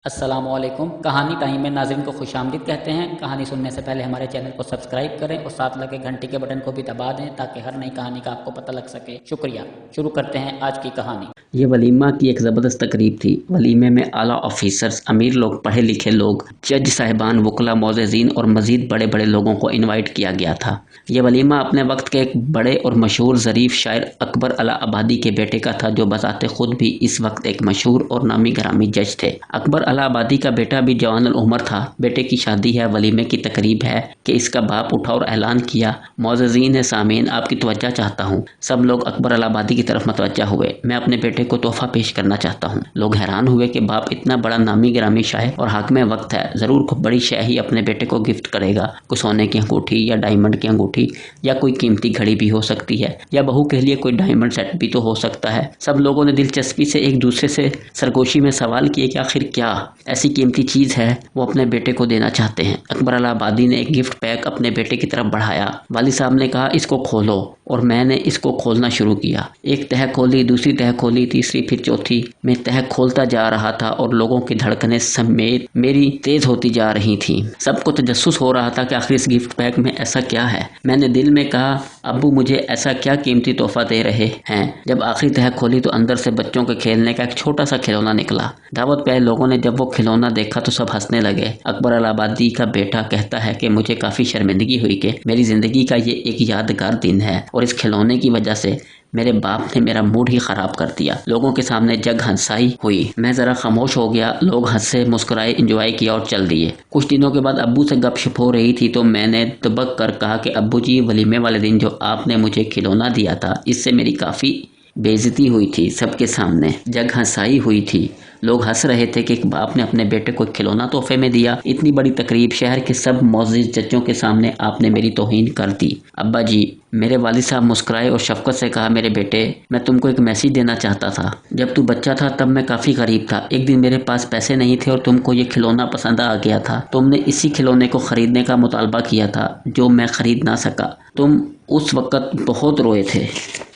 السلام علیکم۔ کہانی ٹائم میں ناظرین کو خوش آمدید کہتے ہیں۔ کہانی سننے سے پہلے ہمارے چینل کو سبسکرائب کریں اور ساتھ لگے گھنٹی کے بٹن کو بھی دبا دیں تاکہ ہر نئی کہانی کا آپ کو پتہ لگ سکے۔ شکریہ۔ شروع کرتے ہیں آج کی کہانی۔ یہ ولیمہ کی ایک زبردست تقریب تھی۔ ولیمے میں اعلیٰ آفیسرز، امیر لوگ، پڑھے لکھے لوگ، جج صاحبان، وکلاء، معززین اور مزید بڑے بڑے لوگوں کو انوائٹ کیا گیا تھا۔ یہ ولیمہ اپنے وقت کے ایک بڑے اور مشہور ظریف شاعر اکبر الہ آبادی کے بیٹے کا تھا، جو بذات خود بھی اس وقت ایک مشہور اور نامی گرامی جج تھے۔ اکبر الہ آبادی کا بیٹا بھی جوان العمر تھا۔ بیٹے کی شادی ہے، ولیمے کی تقریب ہے کہ اس کا باپ اٹھا اور اعلان کیا، معززین سامعین، آپ کی توجہ چاہتا ہوں۔ سب لوگ اکبر الہ آبادی کی طرف متوجہ ہوئے۔ میں اپنے بیٹے کو تحفہ پیش کرنا چاہتا ہوں۔ لوگ حیران ہوئے کہ باپ اتنا بڑا نامی گرامی شاعر اور حاکم وقت ہے، ضرور کوئی بڑی شے ہی اپنے بیٹے کو گفٹ کرے گا، کوئی سونے کی انگوٹھی یا ڈائمنڈ کی انگوٹھی یا کوئی قیمتی گھڑی بھی ہو سکتی ہے، یا بہو کے لیے کوئی ڈائمنڈ سیٹ بھی تو ہو سکتا ہے۔ سب لوگوں نے دلچسپی سے ایک دوسرے سے سرگوشی میں سوال کیے کہ آخر کیا ایسی قیمتی چیز ہے وہ اپنے بیٹے کو دینا چاہتے ہیں۔ اکبر الہ آبادی نے ایک گفٹ پیک اپنے بیٹے کی طرف بڑھایا۔ والد صاحب نے کہا، اس کو کھولو، اور میں نے اس کو کھولنا شروع کیا۔ ایک تہہ کھولی، دوسری تہہ کھولی، تیسری، پھر چوتھی۔ میں تہہ کھولتا جا رہا تھا اور لوگوں کی دھڑکنیں سمیت میری تیز ہوتی جا رہی تھیں۔ سب کو تجسس ہو رہا تھا کہ آخر اس گفٹ پیک میں ایسا کیا ہے۔ میں نے دل میں کہا، ابو مجھے ایسا کیا قیمتی تحفہ دے رہے ہیں۔ جب آخری تہہ کھولی تو اندر سے بچوں کے کھیلنے کا ایک چھوٹا سا کھلونا نکلا۔ دعوت پہ آئے لوگوں نے جب وہ کھلونا دیکھا تو سب ہنسنے لگے۔ اکبر الہ آبادی کا بیٹا کہتا ہے کہ مجھے کافی شرمندگی ہوئی کہ میری زندگی کا یہ ایک یادگار دن ہے اور اس کھلونے کی وجہ سے میرے باپ نے میرا موڈ ہی خراب کر دیا۔ لوگوں کے سامنے جگ ہنسائی ہوئی۔ میں ذرا خاموش ہو گیا۔ لوگ ہنسے، مسکرائے، انجوائے کیا اور چل دیے۔ کچھ دنوں کے بعد ابو سے گپ شپ ہو رہی تھی تو میں نے دبک کر کہا کہ ابو جی، ولیمے والے دن جو آپ نے مجھے کھلونا دیا تھا، اس سے میری کافی بے عزتی ہوئی تھی، سب کے سامنے جگ ہنسائی ہوئی تھی۔ لوگ ہنس رہے تھے کہ ایک باپ نے اپنے بیٹے کو کھلونا تحفے میں دیا۔ اتنی بڑی تقریب، شہر کے سب معزز ججوں کے سامنے آپ نے میری توہین کر دی۔ ابا جی، میرے والد صاحب مسکرائے اور شفقت سے کہا، میرے بیٹے، میں تم کو ایک میسج دینا چاہتا تھا۔ جب تو بچہ تھا تب میں کافی غریب تھا۔ ایک دن میرے پاس پیسے نہیں تھے اور تم کو یہ کھلونا پسند آ گیا تھا۔ تم نے اسی کھلونے کو خریدنے کا مطالبہ کیا تھا جو میں خرید نہ سکا۔ تم اس وقت بہت روئے تھے،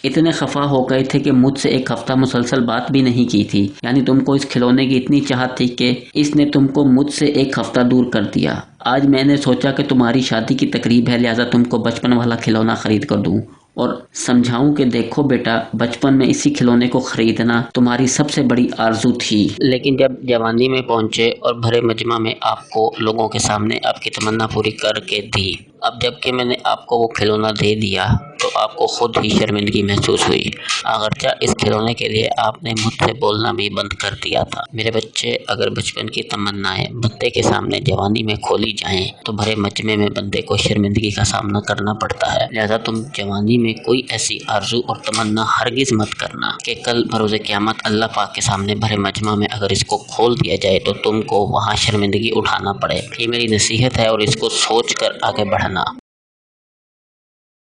اتنے خفا ہو گئے تھے کہ مجھ سے ایک ہفتہ مسلسل بات بھی نہیں کی تھی۔ یعنی تم کو اس کھلونے کی اتنی چاہت تھی کہ اس نے تم کو مجھ سے ایک ہفتہ دور کر دیا۔ آج میں نے سوچا کہ تمہاری شادی کی تقریب ہے، لہٰذا تم کو بچپن والا کھلونا خرید کر دوں اور سمجھاؤں کہ دیکھو بیٹا، بچپن میں اسی کھلونے کو خریدنا تمہاری سب سے بڑی آرزو تھی، لیکن جب جوانی میں پہنچے اور بھرے مجمع میں آپ کو لوگوں کے سامنے آپ کی تمنا پوری کر کے دی۔ اب جب کہ میں نے آپ کو وہ کھلونا دے دیا تو آپ کو خود ہی شرمندگی محسوس ہوئی، اگرچہ اس کھلونے کے لیے آپ نے مجھ سے بولنا بھی بند کر دیا تھا۔ میرے بچے، اگر بچپن کی تمنائیں بندے کے سامنے جوانی میں کھولی جائیں تو بھرے مجمع میں بندے کو شرمندگی کا سامنا کرنا پڑتا ہے، لہذا تم جوانی میں کوئی ایسی آرزو اور تمنا ہرگز مت کرنا کہ کل بروز قیامت اللہ پاک کے سامنے بھرے مجمع میں اگر اس کو کھول دیا جائے تو تم کو وہاں شرمندگی اٹھانا پڑے۔ یہ میری نصیحت ہے اور اس کو سوچ کر آگے بڑھنا۔